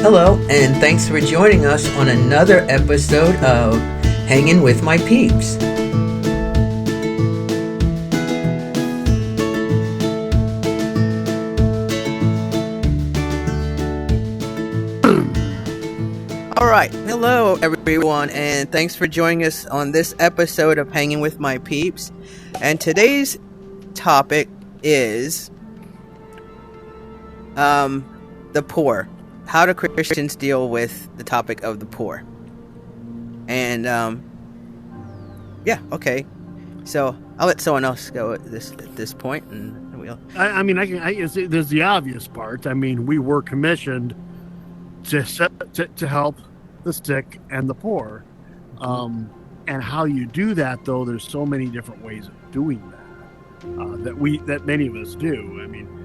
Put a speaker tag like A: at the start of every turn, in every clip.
A: Hello, and thanks for joining us on another episode of Hanging with My Peeps. All right, hello everyone, and thanks for joining us on this episode of Hanging with My Peeps. And today's topic is the poor. How do Christians deal with the topic of the poor? And okay. So I'll let someone else go at this point, and we'll.
B: There's the obvious part. I mean, we were commissioned to help the sick and the poor, and how you do that, though, there's so many different ways of doing that that many of us do. I mean,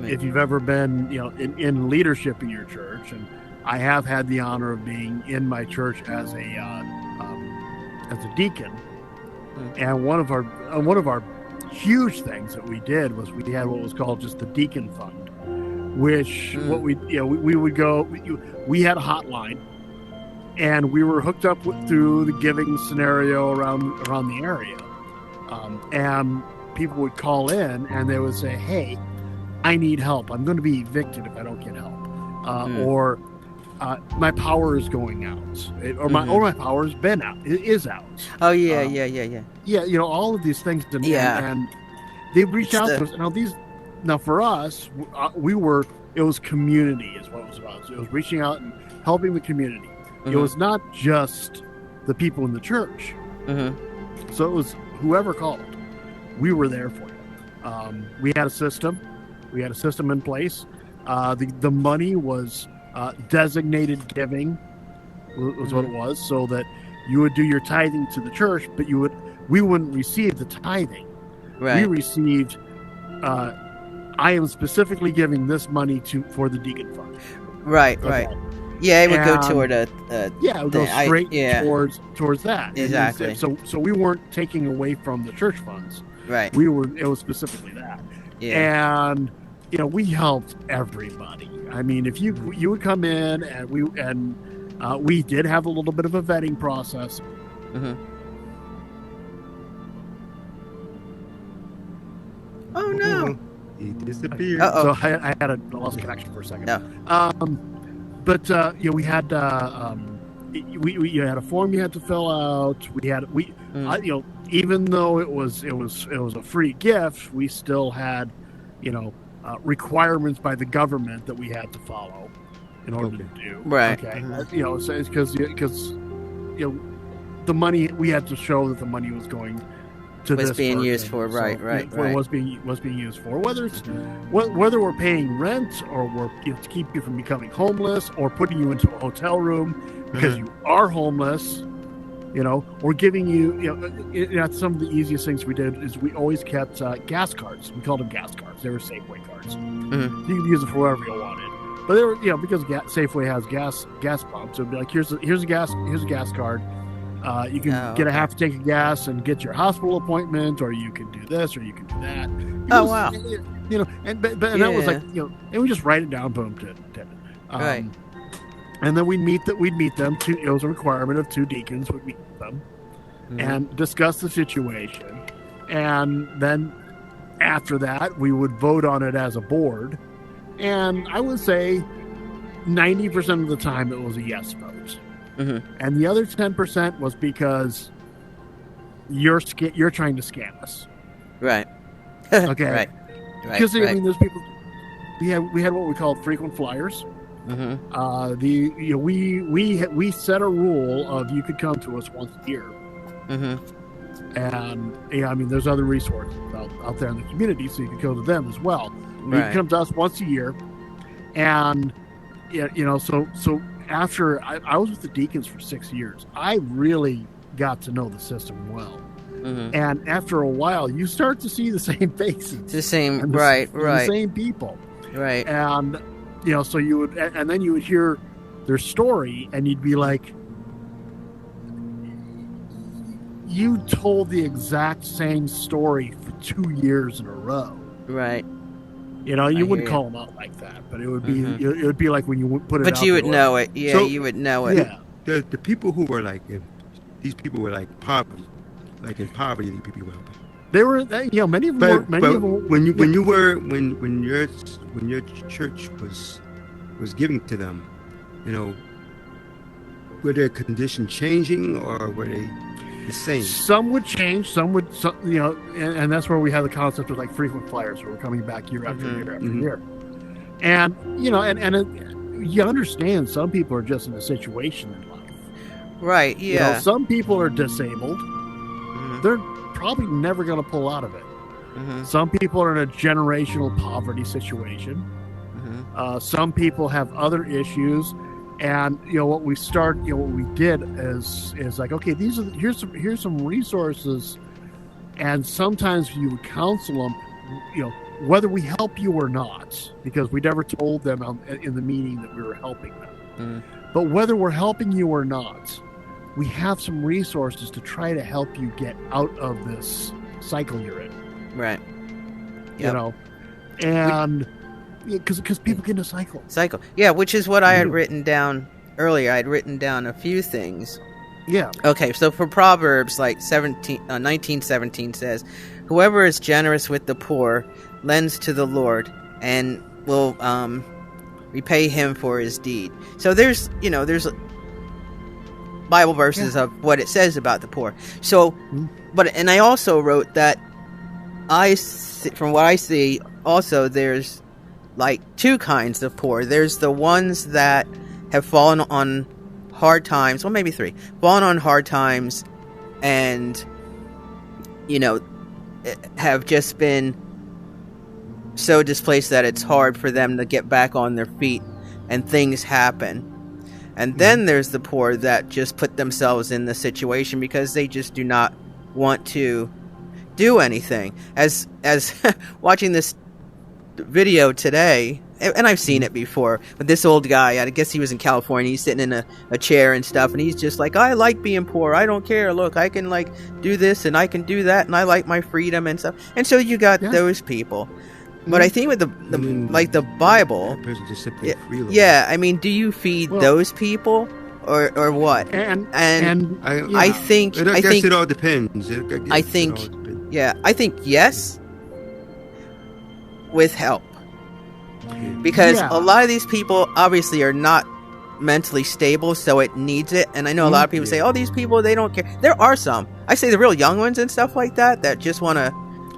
B: if you've ever been, in leadership in your church, and I have had the honor of being in my church as a deacon, and one of our huge things that we did was we had what was called just the deacon fund, which we would go. We had a hotline, and we were hooked up through the giving scenario around the area, and people would call in and they would say, "Hey, I need help. I'm going to be evicted if I don't get help," or my power is going out, or my power has been out. It is out.
A: Oh yeah.
B: Yeah, all of these things, and they reached out to us. Now for us, it was community is what it was about. So it was reaching out and helping the community. It was not just the people in the church. So it was whoever called. We were there for you. We had a system. We had a system in place. The money was designated giving was what it was, so that you would do your tithing to the church, but we wouldn't receive the tithing.
A: Right.
B: We received. I am specifically giving this money for the deacon fund.
A: Right.
B: Okay.
A: Right. Yeah, it would go toward
B: it would go straight towards that.
A: Exactly.
B: So we weren't taking away from the church funds.
A: Right.
B: It was specifically that.
A: Yeah.
B: And we helped everybody. I mean, if you would come in, and we did have a little bit of a vetting process.
A: Oh no.
C: He disappeared.
B: So I lost connection for a second.
A: No.
B: But we had we had a form you had to fill out. Even though it was a free gift, we still had requirements by the government that we had to follow in order to do.
A: Right.
B: Okay. So it's because the money, we had to show that the money was going to
A: was
B: this
A: being
B: person.
A: used for right.
B: Was being used for, whether we're paying rent, or we're to keep you from becoming homeless, or putting you into a hotel room because you are homeless, or giving you some of the easiest things we did is we always kept gas cards. We called them gas cards. They were Safeway cards. You could use it for whatever you wanted, but they were because Safeway has gas pumps. So it'd be like, here's a gas card. You can get a half tank of gas and get your hospital appointment, or you can do this, or you can do that.
A: Wow.
B: And that was like, and we just write it down, boom,
A: right.
B: And then we'd meet them. It was a requirement of 2 deacons would meet them and discuss the situation. And then after that, we would vote on it as a board. And I would say 90% of the time it was a yes vote. And the other 10% was because you're trying to scam us.
A: Right.
B: Okay.
A: Right.
B: Because I mean, there's people. We had what we called frequent flyers. We set a rule of you could come to us once a year. And there's other resources out there in the community, so you can go to them as well. You can come to us once a year, and so after I was with the deacons for 6 years, I really got to know the system well. And after a while, you start to see the same faces,
A: The same
B: people,
A: right.
B: And so you would, and then you would hear their story, and you'd be like, you told the exact same story for 2 years in a row.
A: Right.
B: You know,
A: I
B: you
A: hear
B: wouldn't
A: you.
B: call them out like that, but it would be it would be like when you put it out.
A: But you would
B: there,
A: know it. Yeah,
C: So-
A: you would know it.
B: Yeah.
C: The people who were like, if these people were like poverty, like in poverty, the people were helping.
B: They were, you know, many of them were, many of them.
C: when your church was giving to them, you know, were their conditions changing or were they the same?
B: Some would change, you know, and that's where we have the concept of like frequent flyers, where we're coming back year after year after year. And, you know, you understand some people are just in a situation in life.
A: Right,
B: You
A: yeah.
B: know, some people are disabled.
A: Mhm,
B: They're probably never going to pull out of it.
A: mhm,
B: Some people are in a generational poverty situation.
A: mhm.
B: Some people have other issues. And you know what we did is like, okay, here's some resources, and sometimes you would counsel them, you know, whether we help you or not, because we never told them in the meeting that we were helping them. But whether we're helping you or not, we have some resources to try to help you get out of this cycle you're in.
A: Right.
B: You
A: Yep.
B: know, and because people get in a cycle.
A: Cycle. Yeah, which is what I had written down earlier. I had written down a few things.
B: Yeah.
A: Okay, so for Proverbs, like 19:17 says, "Whoever is generous with the poor lends to the Lord, and will repay him for his deed." So there's Bible verses of what it says about the poor. So, and I also wrote that from what I see, also there's like two kinds of poor. There's the ones that have fallen on hard times, well, maybe three, fallen on hard times, and have just been so displaced that it's hard for them to get back on their feet, and things happen. And then there's the poor that just put themselves in the situation because they just do not want to do anything. As watching this video today, and I've seen it before, but this old guy, I guess he was in California, he's sitting in a chair and stuff, and he's just like, I like being poor, I don't care, look, I can like do this and I can do that, and I like my freedom and stuff. And so you got those people. But I think with the Bible,
C: that person just simply freely.
A: yeah, I mean, do you feed those people or what?
B: And
A: I think
C: it all depends.
A: I think yes, with help, because a lot of these people obviously are not mentally stable, so it needs it. And I know a lot of people say, "Oh, these people, they don't care." There are some. I say the real young ones and stuff like that just want to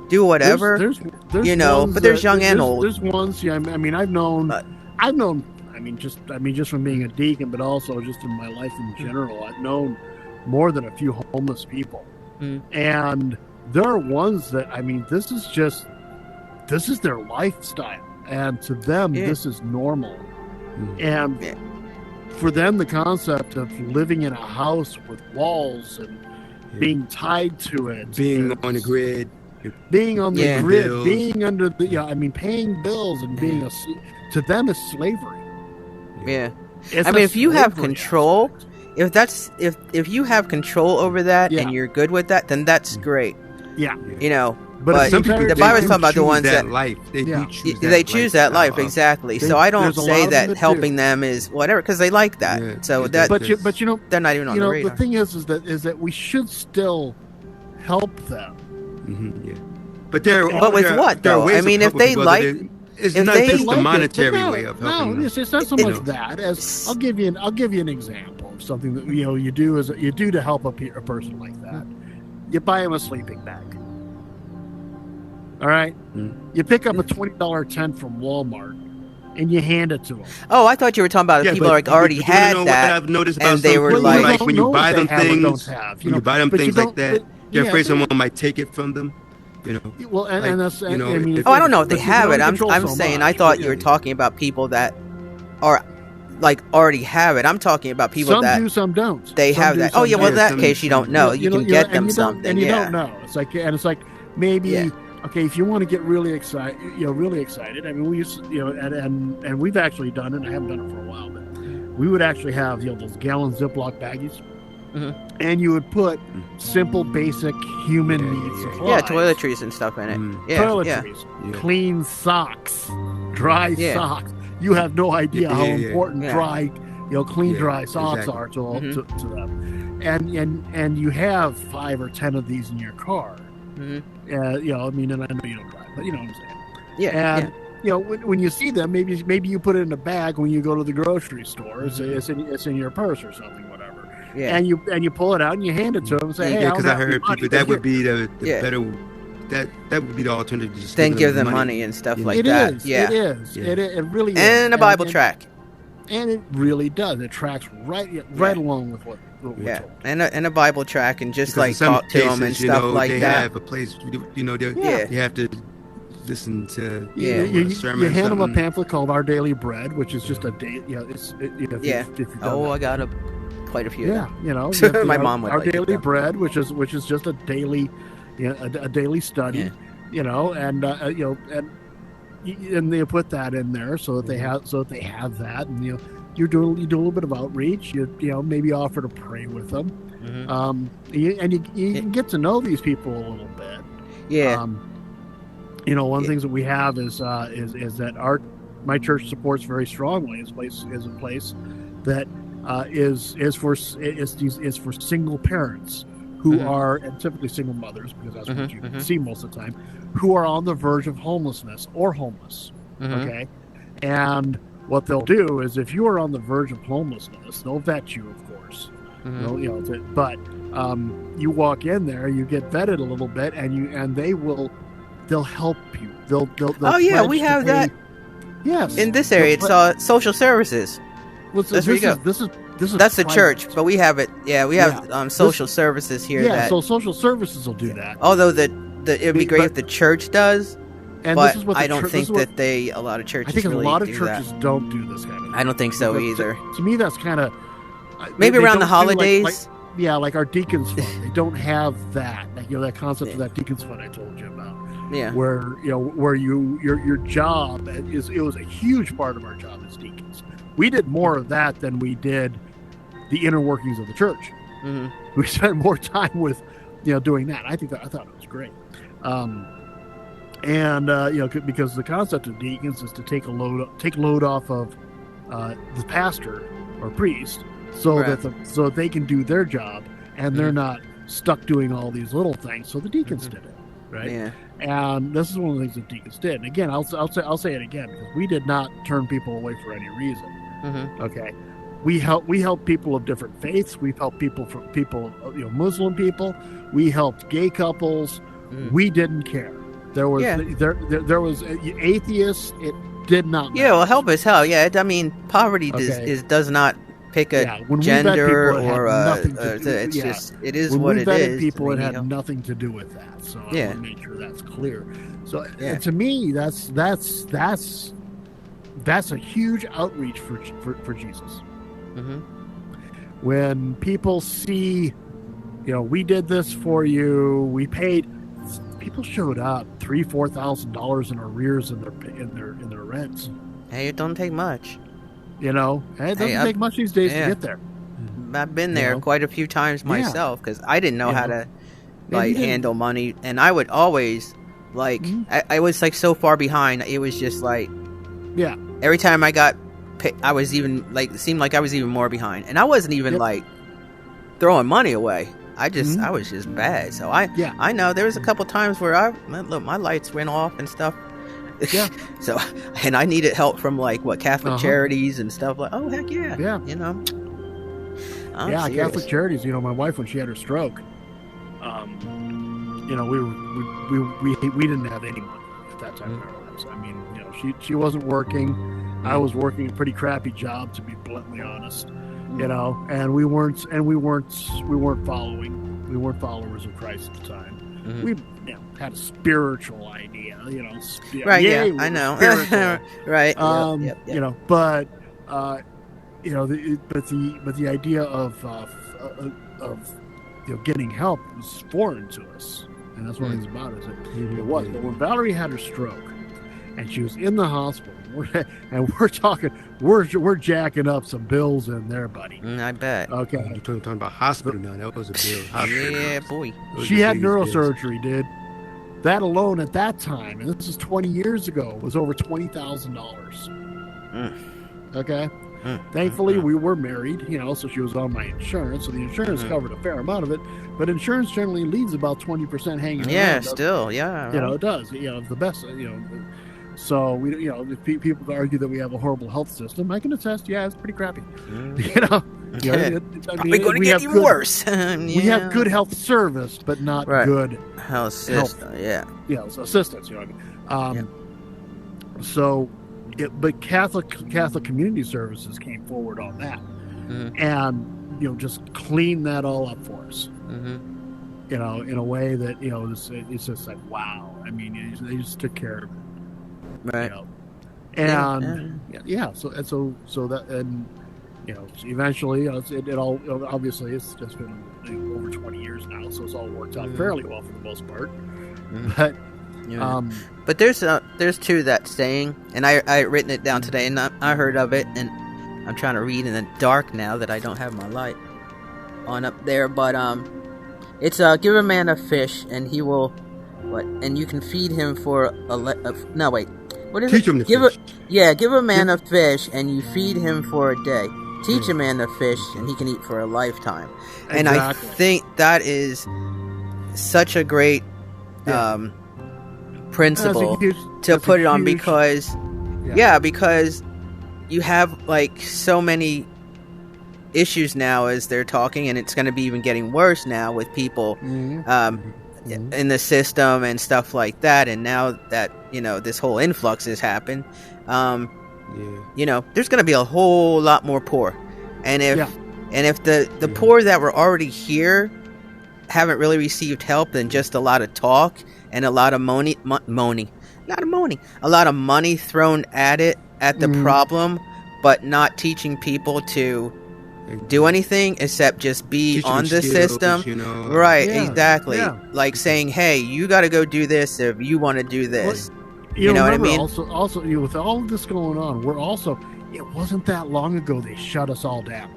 A: do whatever.
B: There's
A: but there's young and old.
B: There's ones. Yeah, I mean, I've known. Just from being a deacon, but also just in my life in general, I've known more than a few homeless people, and there are ones that, I mean, this is their lifestyle, and to them, this is normal, and for them, the concept of living in a house with walls and being tied to it,
C: being on the grid.
B: Being on the grid,
C: bills.
B: being under the, paying bills and being to them is slavery.
A: Yeah.
B: It's
A: I mean,
B: a
A: if you have
B: slavery
A: control,
B: aspect.
A: if you have control over that and you're good with that, then that's great.
B: Yeah.
A: But
C: some people,
A: the Bible's talking about the ones that
C: life.
A: They choose that life, exactly. So I don't say that helping them is whatever, because they like that.
C: Yeah,
A: so
C: that,
B: but
A: they're not even on the radar.
B: The thing is that we should still help them.
C: But
A: with what though? I mean, if they like,
C: it's
A: if
C: not
A: they
C: just
A: like
C: the monetary way of helping them.
B: It's not so much that. As I'll give you an example of something that you do to help a person like that. You buy them a sleeping bag. All right, you pick up a $20 tent from Walmart and you hand it to them.
A: Oh, I thought you were talking about people like already had that,
C: I've noticed about
A: and they were like
C: when you buy them things,
B: you buy them
C: things like that, you're afraid someone might take it from them.
B: Well, and that's
C: I
A: don't know if they have it. I'm saying I thought you were talking about people that are like already have it. I'm talking about people
B: some
A: that
B: do, some don't.
A: They have that. Oh yeah, well in that case you don't know. You can get them something,
B: and you don't know. It's like maybe. Okay, if you want to get really excited, I mean, we used to, and we've actually done it. I haven't done it for a while, but we would actually have those gallon Ziploc baggies, and you would put simple, basic human needs of life.
A: Toiletries and stuff in it.
B: Toiletries, clean socks, dry socks. You have no idea how important dry, clean dry socks are to them. And you have 5 or 10 of these in your car. I mean, and I know you don't drive, but you know what I'm saying. And when you see them, maybe you put it in a bag when you go to the grocery store. It's in your purse or something, whatever. Yeah. And you pull it out and you hand it to them and say, "Hey,
C: because I heard people that would be the better. That would be the alternative. Just
A: then give them money and stuff like that.
B: It is. It really is.
A: And a Bible track.
B: And it really does. It tracks right along with what we're told.
A: And a Bible track, and just like talk to them and stuff like
C: they
A: that.
C: They have a place. You have to listen to
B: you hand them a pamphlet called Our Daily Bread, which is just a day.
A: I got quite a few.
B: My
A: mom would
B: Our
A: like
B: Daily Bread, which is just a daily, a daily study. And they put that in there so that they have that, and you do a little bit of outreach. You maybe offer to pray with them, and you can get to know these people a little bit. One of the things that we have is that my church supports very strongly. This place is a place that is for single parents who are, and typically single mothers, because that's what you see most of the time, who are on the verge of homelessness or homeless. Okay, and what they'll do is, if you are on the verge of homelessness, they'll vet you, of course. But you walk in there, you get vetted a little bit, and they'll help you. They'll
A: we have that.
B: Yes,
A: in this area, it's social services. That's where you go. That's the church, but we have it. Yeah, we have social services here.
B: Yeah, so social services will do that.
A: Although it'd be great if the church does. And but this is what I don't think that a lot of churches.
B: I think
A: really
B: a lot of churches don't do this kind of thing.
A: I don't think so either.
B: To me, that's kind of
A: maybe around the holidays.
B: Like our deacons fund. They don't have that. That concept of that deacons fund I told you about.
A: Yeah.
B: Where your job is. It was a huge part of our job as deacons. We did more of that than we did the inner workings of the church. We spent more time with doing that. I thought it was great. Because the concept of deacons is to take load off of the pastor or priest, so that they can do their job, and they're not stuck doing all these little things. So the deacons did it, right? Yeah. And this is one of the things that deacons did. And again, I'll say it again, because we did not turn people away for any reason. Okay, we help people of different faiths. We've helped people Muslim people. We helped gay couples. We didn't care. There was atheists. It did not matter.
A: Yeah, well, help is hell. Yeah, I mean, poverty does not pick a gender or it's just it is what it is.
B: When we vetted people, it had nothing to do with that. So I want to make sure that's clear. So to me, that's a huge outreach for Jesus. When people see, we did this for you, we paid. People showed up $3,000-$4,000 in arrears in their rents.
A: Hey, it don't take much.
B: It doesn't take much these days to get there.
A: I've been there quite a few times myself, because I didn't know how to handle money, and I would always I was so far behind. It was just every time I got picked, I was even it seemed like I was even more behind, and I wasn't even throwing money away. I was just bad. So I know there was a couple times where my lights went off and stuff.
B: Yeah.
A: So, and I needed help from Catholic Charities and stuff. Oh heck yeah.
B: Yeah. Catholic Charities. My wife, when she had her stroke, we didn't have any money at that time in our lives. I mean, she wasn't working. I was working a pretty crappy job, to be bluntly honest. And we weren't following. We weren't followers of Christ at the time. We had a spiritual idea,
A: right? Yeah, I know. Right.
B: Yep. But the idea of getting help was foreign to us, and that's one of the things about it. It was. But when Valerie had her stroke, and she was in the hospital. We're talking, we're jacking up some bills in there, buddy.
A: I bet.
B: Okay,
C: You're talking about hospital now. That was a bill. Hospital.
A: Yeah, boy.
C: Those
B: she
C: are the
B: had
C: biggest bills.
B: neurosurgery, dude. That alone at that time, and this is 20 years ago, was over $20,000. Okay. Thankfully, we were married, so she was on my insurance, so the insurance covered a fair amount of it. But insurance generally leaves about 20% hanging around.
A: Yeah, still, yeah.
B: It does. It's the best. So we, if people argue that we have a horrible health system, I can attest. Yeah, it's pretty crappy.
A: Probably going to get even worse.
B: We have good health service, but not good
A: health system.
B: Assistance. So, but Catholic Community Services came forward on that, and just cleaned that all up for us. In a way that it's just like, wow. I mean, they just took care of it.
A: Right.
B: And so that, and eventually it all, obviously it's just been over 20 years now, so it's all worked out fairly well for the most part. But
A: but there's to that saying, and I written it down today, and I heard of it, and I'm trying to read in the dark now that I don't have my light on up there, but it's give a man a fish and he will and you can feed him for no wait, what is
C: Teach
A: it?
C: him to fish.
A: Give a man a fish and you feed him for a day. Teach a man to fish and he can eat for a lifetime.
B: Exactly.
A: And I think that is such a great principle to put it on, because because you have like so many issues now as they're talking, and it's going to be even getting worse now with people in the system and stuff like that. And now that this whole influx has happened, there's going to be a whole lot more poor, and if the poor that were already here haven't really received help, then just a lot of talk and a lot of money thrown at the problem, but not teaching people to do anything except just be on the system. Right, exactly. Like saying, hey, you got to go do this if you want to do this. You know what I mean?
B: Also, with all of this going on, it wasn't that long ago they shut us all down.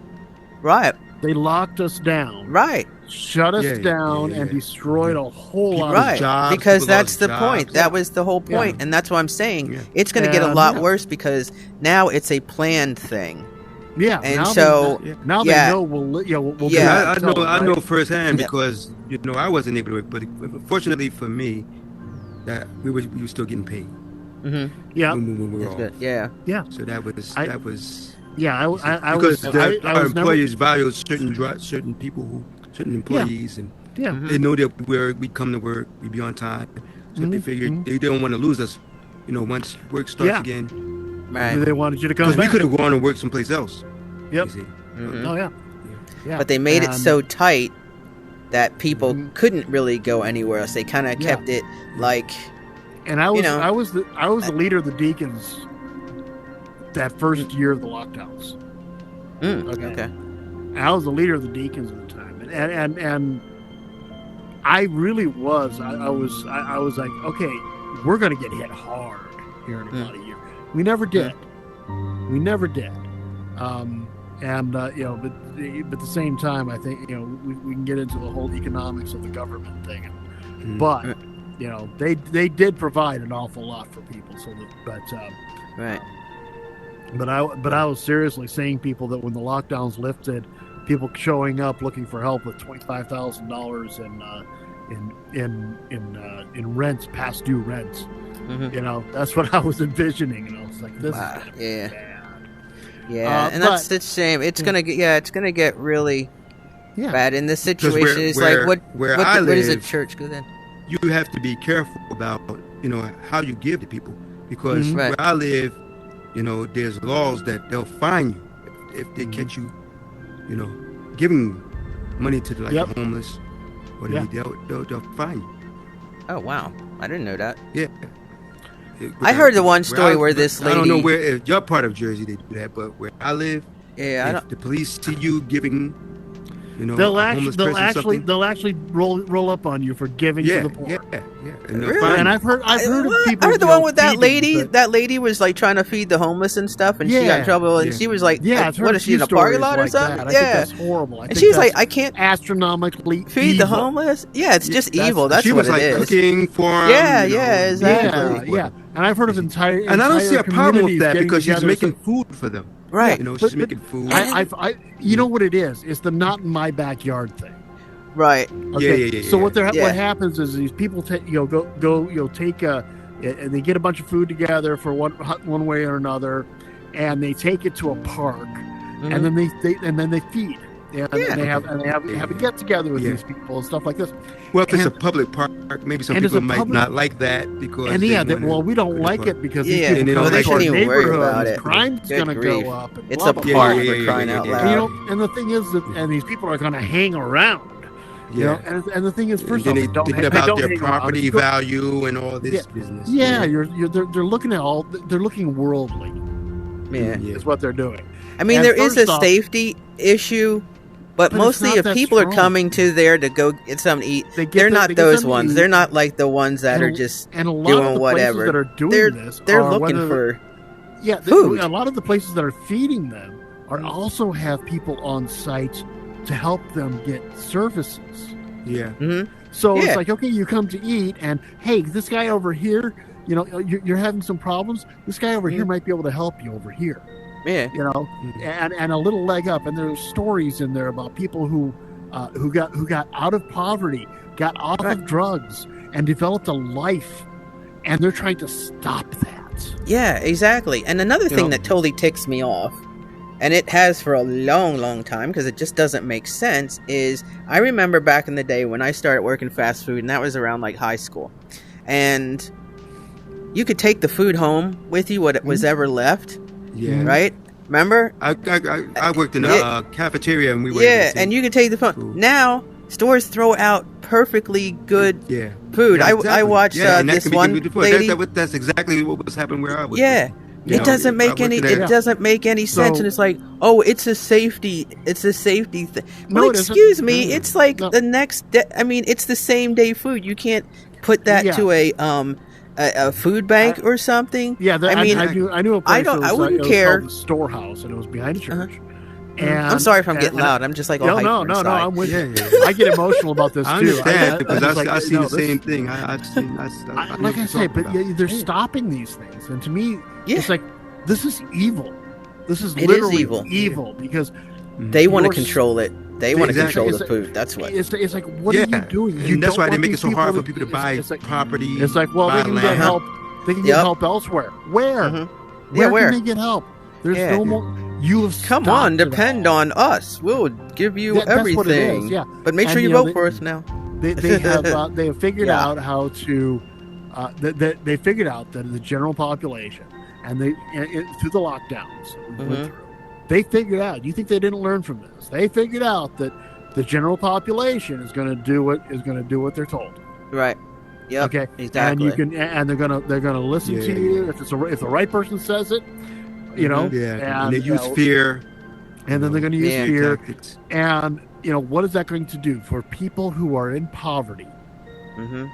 A: Right.
B: They locked us down.
A: Right.
B: Shut us down and destroyed a whole lot of
A: jobs. Because that's the point. That was the whole point. And that's why I'm saying it's going to get a lot worse, because now it's a planned thing.
B: Yeah,
A: and
B: now
A: so
B: they know we'll
C: I know firsthand, because I wasn't able to, but fortunately for me, that we were still getting paid.
B: Yeah,
C: when we were off.
A: Good. Yeah.
C: So that was.
B: Yeah, I
C: because
B: was.
C: Our employers value certain people certain employees, and they know that we come to work, we be on time, so they figure they don't want to lose us. Once work starts again.
A: Right.
B: They wanted you to come back.
C: Because we could have gone and worked someplace else.
B: Yep. Oh yeah.
A: But they made it so tight that people couldn't really go anywhere else. They kind of kept it like.
B: And I was the leader of the deacons that first year of the lockdowns.
A: Okay.
B: I was the leader of the deacons at the time, and I really was. I was like, okay, we're going to get hit hard here in about a year. We never did. But at the same time, I think we can get into the whole economics of the government thing, but they did provide an awful lot for people. But I was seriously seeing people that when the lockdowns lifted, people showing up looking for help with $25,000 in rents, past due rents. That's what I was envisioning, and I was like, "This is gonna be bad."
A: Yeah, and that's the shame. It's gonna get really bad. And the situation is like what is a church? Go then.
C: You have to be careful about how you give to people, because where I live, there's laws that they'll fine you if they catch you, giving money to the homeless, or they'll fine you.
A: Oh wow, I didn't know that.
C: Yeah.
A: I heard the one story where this lady.
C: I don't know where, if you're part of Jersey, they do that, but where I live, if the police see you giving,
B: they'll actually roll up on you for giving to the poor.
C: And they'll
A: Really?
C: find
B: And
C: you.
B: I've heard of people.
A: I heard the one with that
B: feeding,
A: lady.
B: but-
A: That lady was like trying to feed the homeless and stuff, and she got in trouble. And she was like,
B: yeah, I've heard
A: "What
B: a
A: is she
B: few
A: in a parking
B: stories
A: lot or
B: like
A: something?"
B: that. I
A: Yeah,
B: think that's horrible. I
A: and
B: think
A: she's like,
B: that's
A: "I can't
B: astronomically
A: feed the
B: evil.
A: homeless." Yeah, it's just evil. That's
C: she
A: what
C: was
A: it
C: like
A: is.
C: cooking for them.
A: Yeah,
C: you know,
A: yeah, exactly.
B: Yeah. And I've heard of entire
C: And I don't see a problem with
B: communities
C: that
B: getting
C: because she's
B: together
C: making
B: to-
C: food for them.
A: Right.
C: You know,
B: But-
C: she's
B: but
C: making food.
B: you know what it is? It's the not in my backyard thing.
A: Right.
B: Okay.
C: Yeah.
B: So what
A: Yeah.
B: happens is these people take take and they get a bunch of food together for one way or another, and they take it to a park, and then they feed. And they have a get together with these people and stuff like this.
C: Well, if it's a public park, maybe some
B: and it's
C: people
B: a
C: might
B: public-
C: not like that because.
B: And
C: they
B: yeah,
C: wanna
B: we don't
C: go to the
B: like
C: park.
B: it because
A: Yeah,
B: these
C: and
B: people
C: they
B: come
C: don't
B: into
C: like
B: our
C: it.
A: Shouldn't even worry
B: neighborhood,
A: about it.
B: crime's
A: Good
B: going to
A: grief.
B: go up. And
A: It's
B: blah,
A: a
B: blah,
A: park
B: blah.
A: for crying out
C: yeah.
A: loud.
B: And, and the thing is that and these people are going to hang around. You know, and the thing is, first
C: and
B: off,
C: then
B: don't
C: they
B: hang-
C: think about
B: don't
C: their
B: hang around.
C: property value and all this business.
B: Yeah, they're looking at they're looking worldly.
A: Yeah.
B: Is what they're doing.
A: I mean,
B: And
A: there is a
B: first off-
A: safety issue, but
B: But it's
A: mostly
B: not
A: if
B: that
A: people are
B: strong.
A: coming to there to go get something to eat,
B: They get
A: they're
B: the-
A: not
B: they get
A: those
B: something to
A: ones.
B: eat.
A: They're not like the ones that
B: And-
A: are just
B: and a lot
A: doing
B: of the
A: whatever.
B: places that are doing
A: they're
B: this
A: they're
B: are
A: looking
B: whether-
A: for
B: food.
A: food.
B: A lot of the places that are feeding them are also have people on site to help them get services.
C: Yeah.
A: Mhm.
B: So
A: Yeah.
B: it's like, okay, you come to eat, and hey, this guy over here, you know, you're having some problems. This guy over here might be able to help you over here.
A: Yeah.
B: You know, and a little leg up. And there's stories in there about people who got out of poverty, got off of drugs, and developed a life, and they're trying to stop that.
A: Yeah, exactly. And another thing that totally ticks me off, and it has for a long, long time because it just doesn't make sense, is I remember back in the day when I started working fast food, and that was around like high school. And you could take the food home with you, what it was ever left,
C: Yeah.
A: right? Remember?
C: I worked in a cafeteria and we were
A: Yeah,
C: able to
A: and
C: see
A: you could take the food.
C: food.
A: Now, stores throw out perfectly good
C: Yeah.
A: food.
C: Yeah,
A: I
C: exactly.
A: watched
C: and that
A: this
C: can be
A: one
C: good for-
A: lady.
C: That's exactly what was happening where I was.
A: Yeah.
C: You
A: It
C: know,
A: doesn't
C: I
A: make
C: worked
A: any.
C: in
A: It
C: a-
A: doesn't make any sense,
B: So-
A: and it's like, oh, it's a safety. It's a safety thing.
B: No,
A: Well,
B: it isn't.
A: excuse me.
B: No.
A: It's like
B: No.
A: the next day. I mean, it's the same day food. You can't put that
B: Yeah.
A: to a food bank or something.
B: Yeah,
A: I mean,
B: I knew a place.
A: don't-
B: that
A: I
B: was,
A: wouldn't
B: it was
A: care.
B: called the Storehouse, and it was behind a church. And
A: I'm sorry if I'm getting
B: and-
A: loud. I'm just like,
B: No,
A: all
B: no,
A: hyper
B: no, no.
A: inside.
B: I'm with you.
C: Yeah.
B: I get emotional about this
C: I
B: too.
C: understand because
B: it's like,
C: I seen
B: no,
C: the
B: this-
C: same thing. I've seen. I know
B: like I
C: what you're
B: say,
C: talking
B: but
C: about.
B: they're stopping these things, and to me,
A: Yeah.
B: it's like this is evil. This is
A: It is
B: literally
A: evil.
B: because
A: They want to
B: Yours-
A: control it. They want to
C: Exactly.
A: control
B: It's
A: the
B: like-
A: food. That's what.
B: it's like what are you doing?
C: And
B: You
C: that's
B: don't
C: why they
B: want
C: make it
B: these
C: so hard for
B: to-
C: people to buy
B: it's like,
C: property.
B: It's like, well,
C: buy
B: they can get
C: land.
B: help. They can get
A: Yep.
B: help elsewhere. Where?
A: Mhm.
B: Where
A: where?
B: can they get help? There's
A: Yeah.
B: no more. You have
A: Come
B: stopped
A: on,
B: it
A: depend
B: all.
A: on us. We'll give you
B: That's
A: everything.
B: what it is, yeah.
A: But make
B: And,
A: sure you
B: you know,
A: vote for us now.
B: They have figured
A: Yeah.
B: out how to they figured out that the general population and through the lockdowns that we went
A: Mhm.
B: through, they figured out. You think they didn't learn from this? They figured out that the general population is going to do what they're told.
A: Right. Yep.
B: Okay,
A: Exactly.
B: and they're gonna listen to
C: Yeah.
B: you if the right person says it, you know.
C: Yeah, and they
B: you
C: use
B: know,
C: fear.
B: and then they're going to use
A: Yeah.
B: fear.
C: Tactics.
B: And what is that going to do for people who are in poverty?
A: Mm-hmm.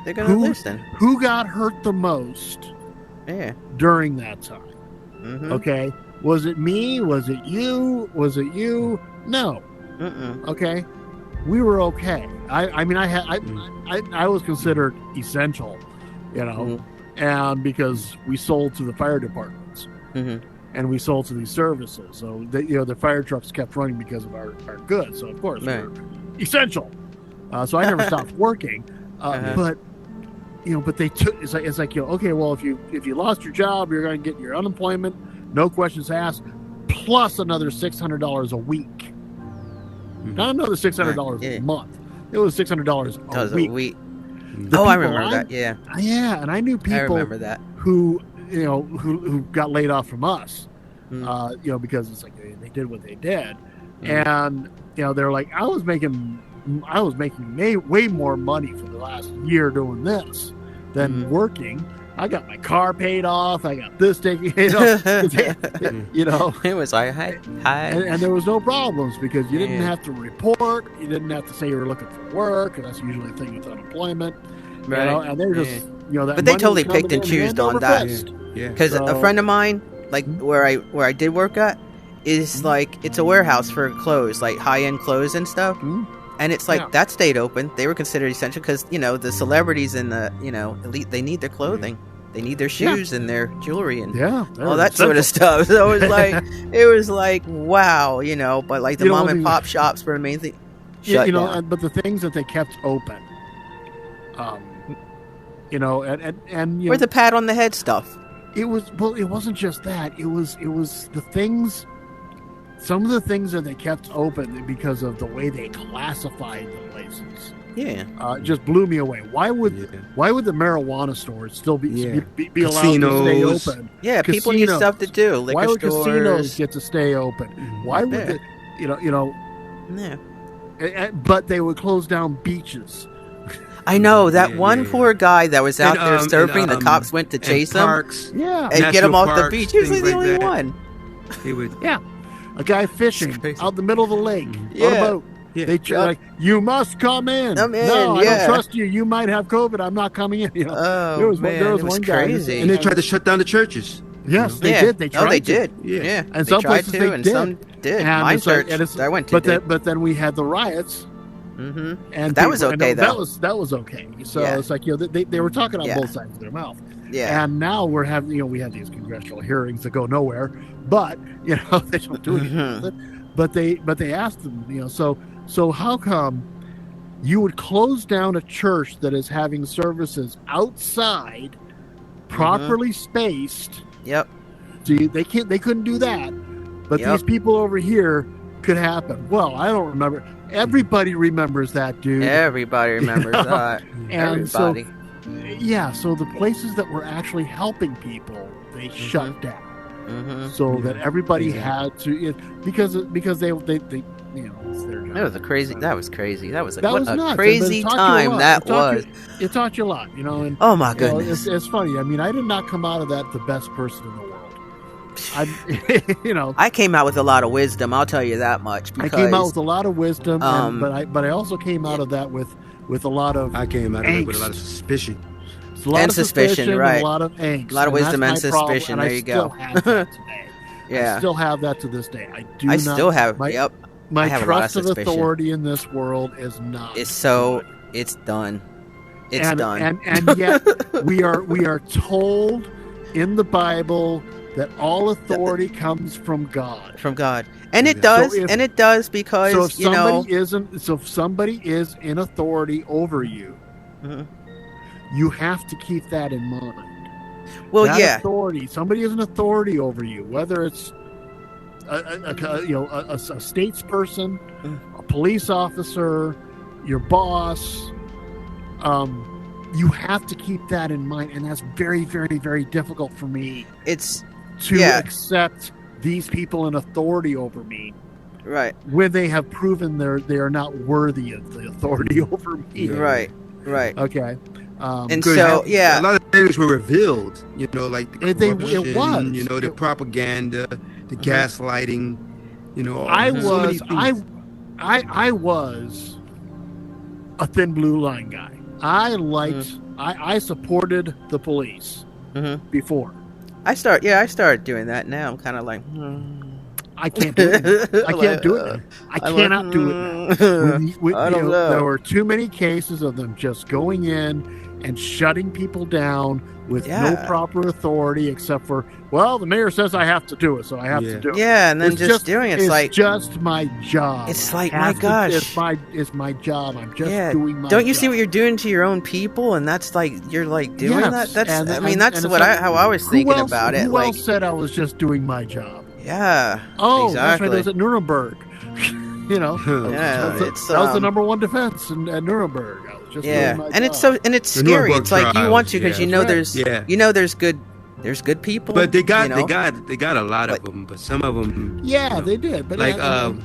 A: They're gonna
B: Who-
A: listen.
B: Who got hurt the most
A: Yeah.
B: during that time?
A: Mm-hmm.
B: Okay, was it me? Was it you? Was it you? No.
A: Mm-mm.
B: Okay, we were okay. I mean, I was considered essential, and because we sold to the fire departments.
A: Mm-hmm.
B: And we sold to these services, so the fire trucks kept running because of our goods. So of course
A: Right.
B: we're essential. So I never stopped working. But but they took it's like okay, well if you lost your job, you're going to get your unemployment, no questions asked, plus another $600 a week. Not another $600
A: Yeah.
B: a month. It was $600
A: Does
B: a week.
A: Oh, I
B: people
A: remember that. Yeah.
B: Yeah, and I knew people
A: I remember that.
B: who who got laid off from us,
A: Mm.
B: because it's like they did what they did, and they're like, I was making way more money for the last year doing this than working. I got my car paid off. I got this taken,
A: It
B: and
A: was like, hi.
B: there was no problems because you didn't
A: Yeah.
B: have to report. You didn't have to say you were looking for work, and that's usually a thing with unemployment.
A: Right.
B: And they're just that.
A: But they
B: money
A: totally
B: was coming
A: picked and
B: in
A: choosed
B: hand
A: on
B: over
A: that.
B: fist.
C: Yeah.
A: Because a friend of mine, like where I did work at, is like it's a warehouse for clothes, like high end clothes and stuff. And it's like that stayed open. They were considered essential because the celebrities and the elite, they need their clothing, they need their shoes and their jewelry and all that sort of stuff. So it was like wow, But like the mom and pop shops were the main thing. Shut down.
B: But the things that they kept open, and
A: where's the pat on the head stuff?
B: It wasn't just that. It was the things. Some of the things that they kept open because of the way they classified the places.
A: Yeah,
B: just blew me away. Why would the marijuana stores still be allowed to stay open?
A: Yeah, people need stuff to do. Liquor
B: why would
A: stores.
B: casinos get to stay open? Why would
A: Yeah.
B: But they would close down beaches.
A: I know that one poor guy that was out there surfing. The cops went to chase him, and get him off the beach. He was the only one.
C: He would,
B: a guy fishing out in the middle of the lake on a boat.
C: Yeah.
B: They like, you must come in.
A: I'm in.
B: No, I don't trust you. You might have COVID. I'm not coming in. There was one guy,
A: crazy.
C: And they tried to shut down the churches.
B: Yes, they did. They tried.
A: They did.
B: To.
A: Yeah,
B: and some places they
A: and
B: did.
A: some did.
B: And
A: Mine church, I went to.
B: But then we had the riots.
A: Mm-hmm.
B: And
A: that was okay though.
B: That was okay. So it's like they were talking on both sides of their mouth.
A: Yeah.
B: And now we're having we had these congressional hearings that go nowhere, but they don't do anything with it. But they asked them, so how come you would close down a church that is having services outside, properly spaced?
A: Yep.
B: See, they couldn't do that, but these people over here could happen. Well, I don't remember. Everybody remembers that, dude.
A: Everybody remembers that.
B: And
A: everybody.
B: So the places that were actually helping people, they shut down. So that everybody had to, because they it's their job.
A: That was crazy. That was
B: nuts.
A: Crazy time that was.
B: It taught you a lot, And,
A: oh my goodness,
B: it's funny. I mean, I did not come out of that the best person in the world.
A: I came out with a lot of wisdom. I'll tell you that much.
B: I came out with a lot of wisdom, but I also came out of that with a lot of.
C: I came out of it with a lot of suspicion.
B: A lot of suspicion,
A: right?
B: And a lot of angst,
A: a lot of wisdom and suspicion. There you go.
B: I still have that to this day.
A: I still have.
B: My trust of authority in this world is not.
A: It's done. It's done.
B: And yet we are told in the Bible that all authority comes from God.
A: From God, and it does, because
B: if somebody is in authority over you, you have to keep that in mind.
A: Well,
B: authority. Somebody is an authority over you, whether it's a statesperson, a police officer, your boss. You have to keep that in mind, and that's very, very, very difficult for me. To accept these people in authority over me,
A: right?
B: When they have proven they are not worthy of the authority over me,
A: right?
B: Okay.
A: And so,
C: a lot of things were revealed. Like the
B: corruption, it was.
C: The propaganda, the gaslighting.
B: I was a thin blue line guy. I liked. I supported the police before.
A: I started doing that now. I'm kind of like,
B: I can't do it. I can't do it. I cannot do it now.
A: I don't know.
B: There were too many cases of them just going in and shutting people down with no proper authority, except for, the mayor says I have to do it, so I have to do it.
A: Yeah, and then just doing it.
B: It's just my job.
A: It's like, my gosh.
B: It's my job. I'm just doing my job.
A: Don't you see what you're doing to your own people? And that's like, you're like doing that? That's how I was thinking about it.
B: Who else said I was just doing my job?
A: Yeah.
B: Oh,
A: exactly.
B: That's right. That was at Nuremberg. That was the number one defense at Nuremberg. I was just doing my job.
A: It's scary. It's like you want to because there's good people.
C: But they got a lot of them. But some of them.
B: Yeah, they did. But
C: like
B: who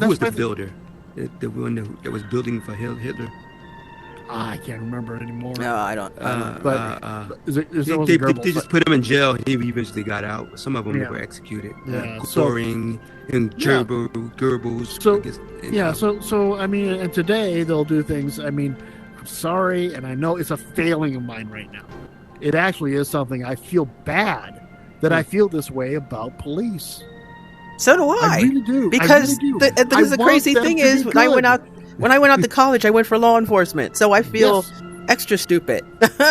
C: was the builder? The one that was building for Hitler.
B: I can't remember it anymore.
A: No, I don't.
C: They just put him in jail. He eventually got out. Some of them were executed.
B: Yeah,
C: Goring and Goebbels.
B: So I mean, and today they'll do things. I mean, I'm sorry, and I know it's a failing of mine right now. It actually is something I feel bad that I feel this way about police.
A: So do I.
B: I really do.
A: Because
B: I really do.
A: the crazy thing is, when I went out to college, I went for law enforcement. So I feel extra stupid.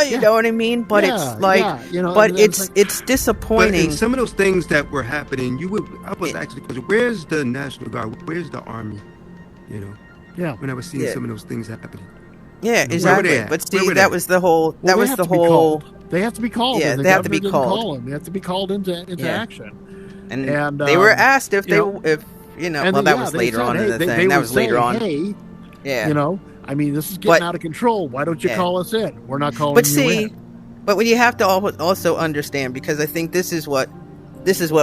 A: You know what I mean? But it's like, but it's disappointing.
C: But in some of those things that were happening, I was actually, where's the National Guard? Where's the Army? You know?
B: Yeah.
C: When I was seeing some of those things happening.
A: Yeah, exactly. But see, that was the whole. They have
B: to be called.
A: Yeah, they have to be called.
B: They have to be called into action.
A: And they were asked if that was later on in the thing. That was later on.
B: Hey, I mean, this is getting out of control. Why don't you call us in? We're not calling you in.
A: But what you have to also understand, because I think this is what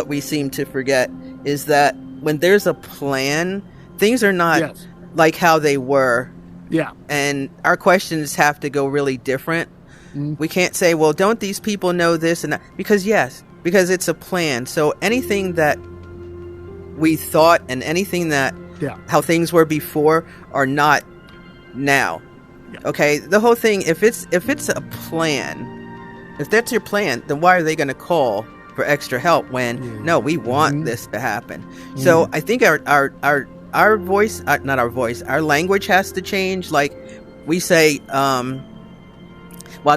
A: we seem to forget, is that when there's a plan, things are not like how they were.
B: Yeah.
A: And our questions have to go really different. We can't say, well, don't these people know this and that? Because it's a plan. So anything that we thought and anything that how things were before are not now. Yeah. Okay? The whole thing, if it's a plan, if that's your plan, then why are they going to call for extra help when no, we want this to happen? So I think our voice, not our voice, our language has to change. Like we say,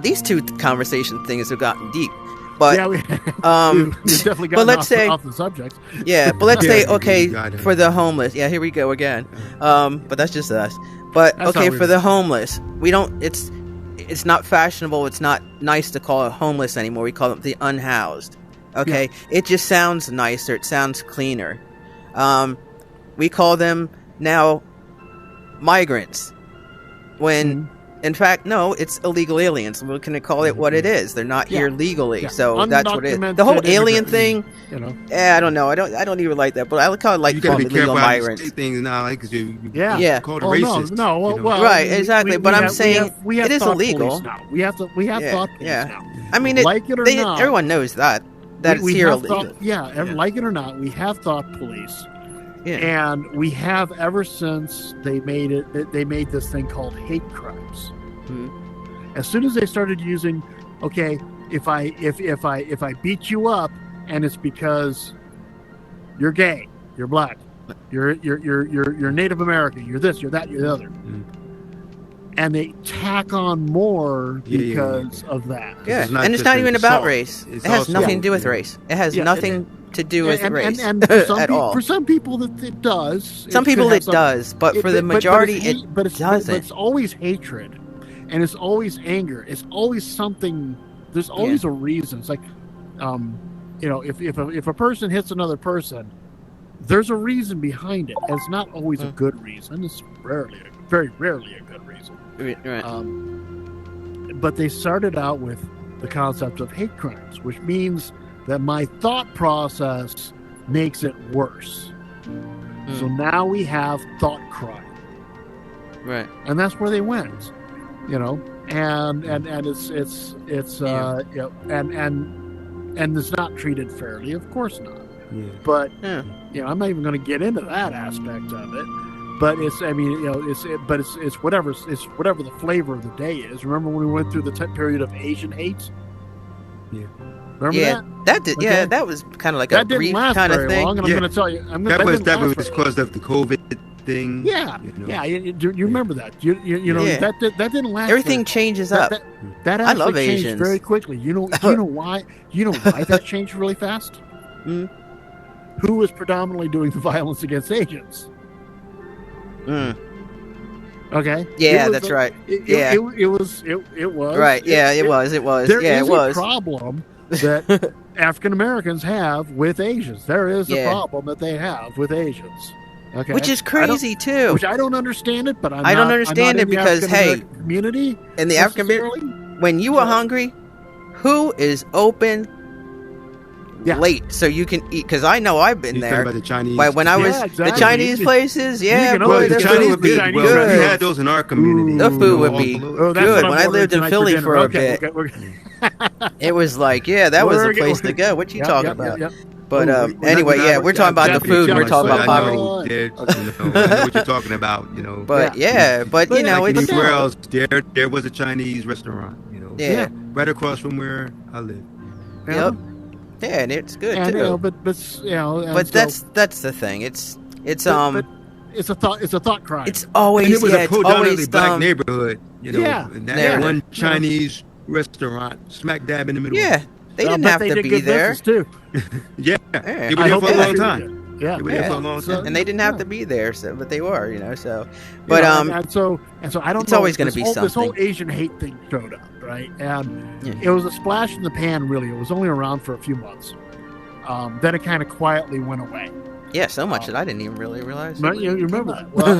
A: these two conversation things have gotten deep, but
B: we've definitely gotten off the subject.
A: Yeah, but let's say, okay, for the homeless. Yeah, here we go again. But that's just us. But okay, for the homeless, we don't. It's not fashionable. It's not nice to call it homeless anymore. We call them the unhoused. Okay, it just sounds nicer. It sounds cleaner. We call them now migrants, when in fact, no, it's illegal aliens. We're going to call it what it is. They're not here legally, so that's what it is. The whole alien thing, I don't know. I don't even like that, but I kind of like calling them illegal migrants.
C: Things now, because you called racist.
A: Right, exactly. But I'm saying it is illegal.
B: We have thought police now.
A: I mean,
B: like it or not,
A: everyone knows that it's here illegal.
B: Like it or not, we have thought police. Yeah. And we have ever since they made this thing called hate crimes. Mm-hmm. As soon as they started using, if I beat you up and it's because you're gay, you're black, you're Native American, you're this, you're that, you're the other. Mm-hmm. And they tack on more because of that.
A: Yeah, and it's not even about race. It has nothing to do with race. It has nothing to do with race at all.
B: For some people, it does.
A: Some people it does, but for the majority, it doesn't.
B: But it's always hatred, and it's always anger. It's always something. There's always a reason. It's like, if a person hits another person, there's a reason behind it. And it's not always a good reason. It's very rarely a good reason.
A: Right.
B: But they started out with the concept of hate crimes, which means that my thought process makes it worse. So now we have thought crime.
A: Right.
B: And that's where they went. And it's and it's not treated fairly, of course not. Yeah. But I'm not even going to get into that aspect of it. But it's whatever the flavor of the day is. Remember when we went through the period of Asian hate?
C: Yeah.
B: Remember
A: that did. Okay. Yeah, that was kind of like a brief kind of thing.
B: Long, and I'm going to tell you,
C: that was because of the COVID thing.
B: Yeah, you remember that? You that didn't last.
A: Everything changes up.
B: That
A: I love
B: changed
A: Asians
B: very quickly. You know why? You know why that changed really fast? Who was predominantly doing the violence against Asians? Okay.
A: Yeah, that's right.
B: It was.
A: Right. Yeah, it was.
B: There is a problem that African Americans have with Asians. There is a problem that they have with Asians. Okay.
A: Which is crazy too.
B: Which I don't understand it, but
A: I don't understand it because
B: community
A: in the African American, when you are hungry, who is open? Late, so you can eat. Because I know I've been there.
C: The Chinese,
A: when I was the Chinese places, boy,
C: the Chinese would be good. We had those in our community.
A: The food would be good. When I lived in Philly for a bit, it was like, that was the place to go. What you talking about? But anyway, we're talking about the food. We're talking about poverty.
C: I know what you're talking about.
A: But but you know, it's
C: anywhere else. There was a Chinese restaurant. Right across from where I live.
A: Yep. Yeah, and it's good too.
B: But
A: that's the thing. It's
B: it's a thought crime.
A: It's always
C: and it was a predominantly black
A: dumb.
C: neighborhood. And that one Chinese restaurant smack dab in the middle.
A: Yeah, they didn't have to be there.
B: Too.
C: They were there for a long time.
B: Yeah,
C: they were there for a long time,
A: and they didn't have to be there. So, but they were, So, but
B: and so I don't.
A: It's
B: know,
A: always going to be something.
B: This whole Asian hate thing showed up, right? And it was a splash in the pan. Really, it was only around for a few months. Then it kind of quietly went away.
A: Yeah, so much that I didn't even really realize.
B: You remember that? Well,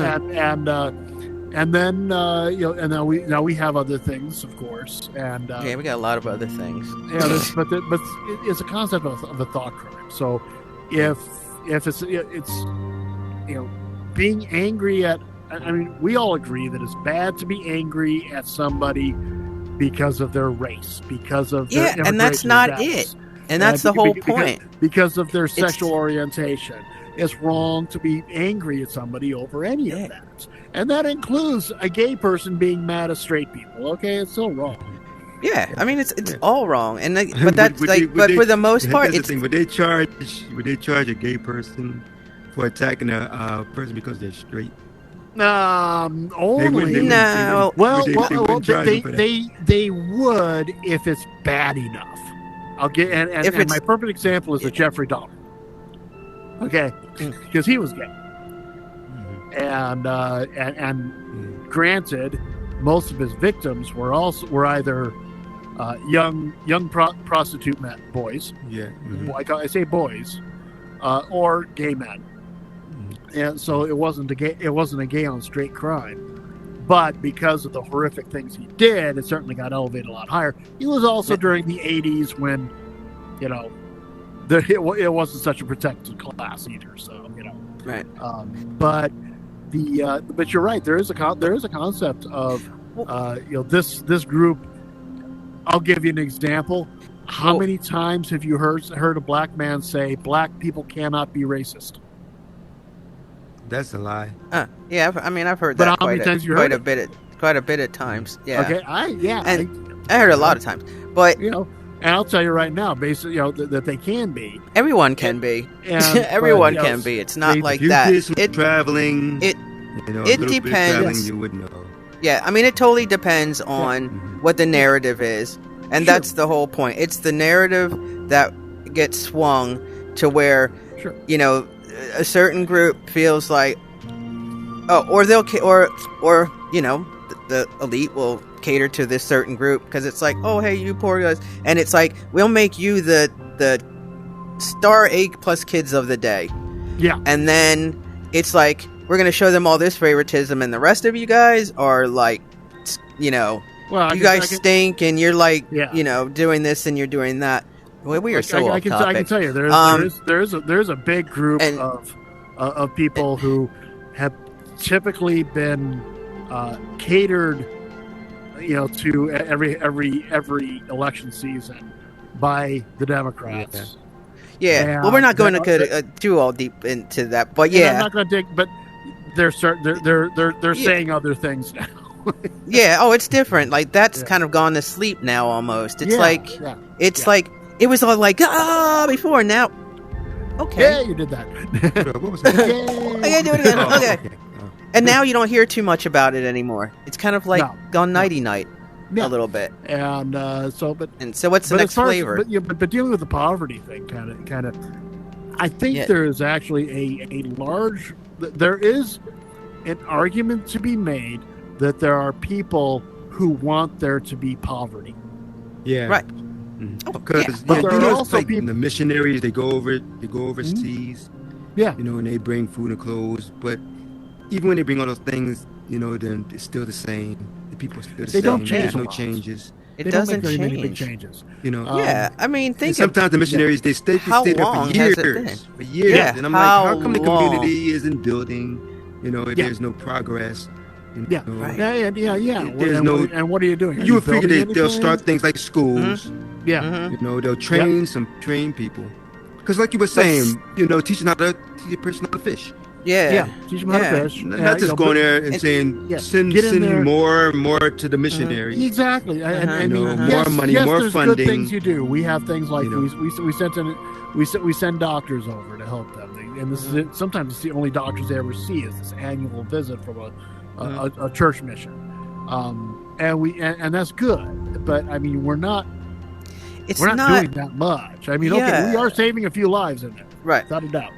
B: and then and now we have other things, of course, and
A: we got a lot of other things.
B: But it's a concept of a thought crime. So if it's being angry at, I mean, we all agree that it's bad to be angry at somebody because of their race, because of their
A: and that's not it, and that's the whole point.
B: Because of their sexual orientation. It's wrong to be angry at somebody over any of that. And that includes a gay person being mad at straight people. Okay, it's still wrong.
A: Yeah, I mean it's all wrong, and but that's but for the most part,
C: it's the thing. Would they charge a gay person for attacking a person because they're straight?
B: Only
A: no.
B: Well, they would if it's bad enough. I'll get and my perfect example is the Jeffrey Dahmer. Okay, because he was gay, and granted, most of his victims were either young prostitute boys.
C: Yeah,
B: I say boys, or gay men, and so it wasn't a gay on straight crime. But because of the horrific things he did, it certainly got elevated a lot higher. He was also during the 80s when, it wasn't such a protected class either. So
A: right.
B: But you're right. There is a concept of this group. I'll give you an example. How many times have you heard a black man say black people cannot be racist?
C: That's a lie.
A: Yeah, I mean I've heard that.
B: But how many times you heard it?
A: Quite a bit of times. Yeah.
B: Okay.
A: I heard a lot of times, but
B: and I'll tell you right now, basically, that they can be.
A: Everyone can be. Everyone can be. It's not like that.
C: Traveling.
A: It depends.
C: You would know.
A: Yeah, I mean, it totally depends on what the narrative is, and that's the whole point. It's the narrative that gets swung to where, a certain group feels like, the elite will cater to this certain group because it's like, oh hey, you poor guys, and it's like we'll make you the star A+ kids of the day.
B: Yeah,
A: and then it's like we're gonna show them all this favoritism, and the rest of you guys are like, you guys stink, and you're like, doing this and you're doing that. Well, we are so off topic.
B: I can tell you, there's a big group of people who have typically been catered, to every election season by the Democrats.
A: Yeah. Well, we're not going to go too all deep into that, but
B: I'm not going to dig. But they're saying other things now.
A: Yeah. Oh, it's different. Like that's kind of gone to sleep now. Almost. It's like it was all like before. Now, okay.
B: Yeah, you did that.
C: What was that?
A: Okay, do it again. Okay. And now you don't hear too much about it anymore. It's kind of like gone nighty night a little bit.
B: And so
A: what's the next flavor?
B: But dealing with the poverty thing, kind of, I think there is actually there is an argument to be made that there are people who want there to be poverty.
C: Yeah.
A: Right.
C: Because there are also people, the missionaries, they go overseas.
B: Yeah.
C: And they bring food and clothes, but even when they bring all those things, then it's still the same. The people are still the same.
B: Don't change.
C: There's no changes.
A: It doesn't change.
B: Many big changes.
A: I mean,
C: sometimes the missionaries they stay there for years.
A: Yeah.
C: And I'm like, how come the community isn't building? There's no progress.
B: Yeah.
C: There's
B: and what are you doing?
C: You would figure they'll start things like schools.
B: Mm-hmm. Yeah.
C: They'll train some people. Because like you were saying, teaching how to teach a person how to fish.
A: Yeah.
B: Teach them how to fish.
C: Not just going there and saying, send more to the missionary.
B: Exactly. And
C: more money, more
B: there's
C: funding.
B: Good things you do. We have things like we send doctors over to help them, and this is it. Sometimes it's the only doctors they ever see is this annual visit from a church mission, and that's good. But I mean, we're not doing that much. I mean, okay, we are saving a few lives in there,
A: right?
B: Without a doubt.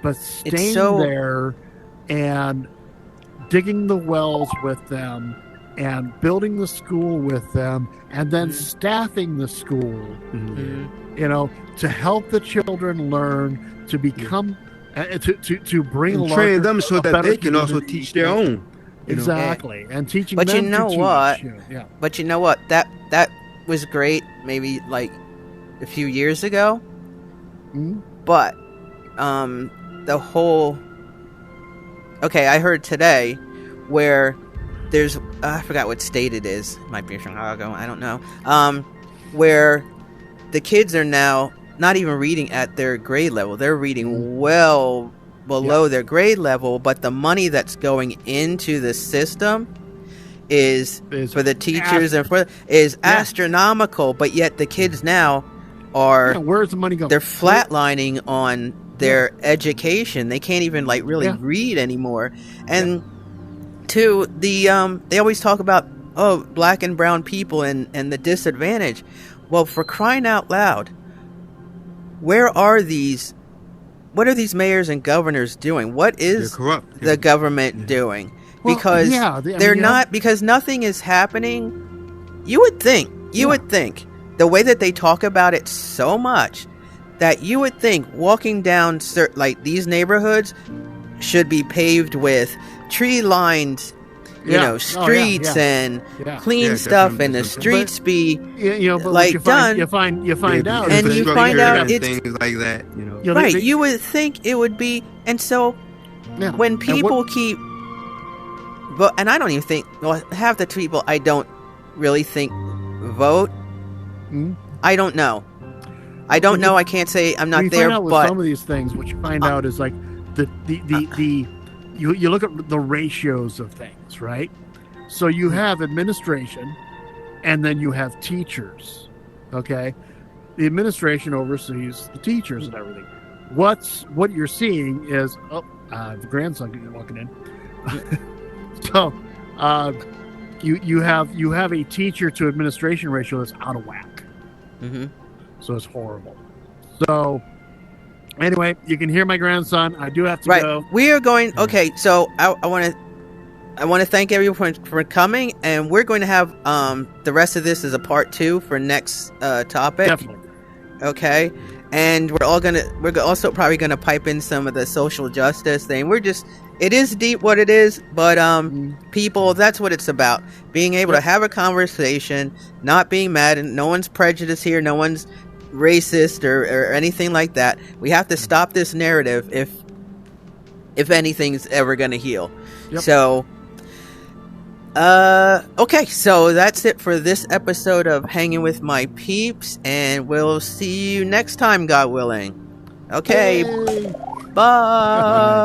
B: But staying there and digging the wells with them and building the school with them and then staffing the school, to help the children learn to become, to bring
C: and train them so that they can also teach their own.
B: Exactly. And teaching
A: but
B: them
A: you know
B: to
A: what?
B: teach. Yeah.
A: But you know what? That was great maybe like a few years ago.
B: Mm-hmm.
A: But the whole I heard today where there's I forgot what state it is. It might be Chicago, I don't know. Where the kids are now not even reading at their grade level. They're reading well below their grade level, but the money that's going into the system is for the teachers is astronomical, but yet the kids now are
B: where's the money going?
A: They're flatlining on their education. They can't even really read anymore. And to the they always talk about black and brown people and the disadvantage. Well, for crying out loud, what are these mayors and governors doing? What is the government doing? Because they're not, because nothing is happening. You would think the way that they talk about it so much that you would think walking down these neighborhoods should be paved with tree-lined streets and clean stuff, and the streets be done.
B: You find out,
A: and you find out it's
C: things like that.
A: Right. You would think it would be, and so when people keep, and I don't even think half the people I don't really think vote.
B: Mm-hmm.
A: I don't know. I don't know. I can't say I'm not there.
B: Out with
A: but
B: some of these things, what you find out is like you look at the ratios of things, right? So you have administration, and then you have teachers. Okay, the administration oversees the teachers and everything. What you're seeing is the grandson walking in. So you have a teacher to administration ratio that's out of whack.
A: Mm-hmm.
B: So it's horrible. So anyway, you can hear my grandson. I do have to go.
A: We are going. Okay, so I want to thank everyone for coming, and we're going to have the rest of this as a part 2 for next topic.
B: Definitely.
A: Okay, and we're also probably gonna pipe in some of the social justice thing. It is deep what it is, but people, that's what it's about. Being able to have a conversation, not being mad, and no one's prejudiced here, no one's racist or anything like that. We have to stop this narrative if anything's ever going to heal. Yep. So okay, so that's it for this episode of Hanging with My Peeps, and we'll see you next time, God willing. Okay. Bye.